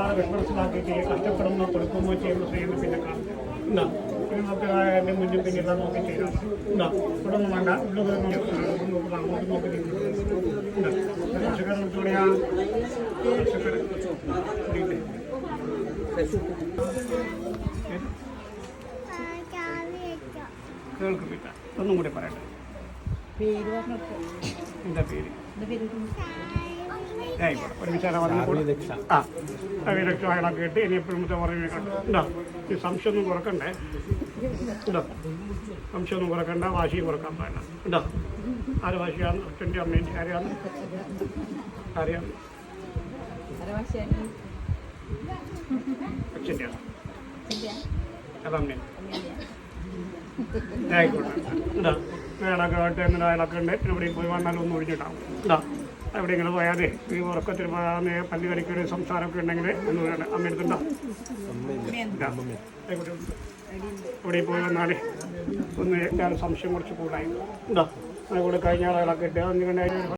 വല്ലാതെ വിഷമത്തിലാക്കിയിട്ട് കഷ്ടപ്പെടുന്നോ കൊടുക്കുന്നോ ചെയ്യുന്ന സ്ത്രീകൾ പിന്നെ കാണും എന്താ പിന്നെ നമുക്ക് എൻ്റെ മുന്നിൽ പിന്നെ എല്ലാം നോക്കി ചെയ്താൽ എന്താ ഇവിടെ ഒന്നും വേണ്ട ഇവിടെ നോക്കുക അങ്ങോട്ട് നോക്കി എന്താ കർഷകർ കൂടെയാ കർഷകർ കേൾക്കുന്നില്ല ഒന്നും കൂടി പറയട്ടെ എന്താ പേര് ആയിക്കോട്ടെ ഒരു വിചാരം അഭിരക്ഷകളൊക്കെ ഇട്ട് ഇനി എപ്പോഴും പറഞ്ഞു എന്താ ഈ സംശയമൊന്നും കുറക്കണ്ടേ എന്താ സംശയമൊന്നും കുറക്കണ്ട വാശിയും കുറക്കാൻ പാടില്ല എന്താ ആര് വാശിയാണ് അച്ഛൻ്റെ അമ്മേൻ്റെ ആരെയാണ് ആരെയാണ് അച്ഛൻ്റെയാണ് അതമ്മേ ആയിക്കോട്ടെ എന്താ വേളൊക്കെ ആയിട്ട് എങ്ങനെ അയാളൊക്കെ ഉണ്ട് എവിടെയും പോയി വന്നാലും ഒന്നും ഒഴിഞ്ഞിട്ടാവും എന്താ എവിടെയെങ്കിലും പോയാലേ ഈ ഉറക്കത്തിൽ പല്ലി കളിക്കൊരു സംസാരമൊക്കെ ഉണ്ടെങ്കിൽ ഒന്ന് വേണ്ട അമ്മ എടുത്തുണ്ടോ ആയിക്കോട്ടെ എവിടെയും പോയി വന്നാലേ ഒന്ന് ഞാൻ സംശയം കുറച്ച് കൂടായി എന്താ അതുകൂടെ കഴിഞ്ഞ ആളുകളൊക്കെ ഇട്ട്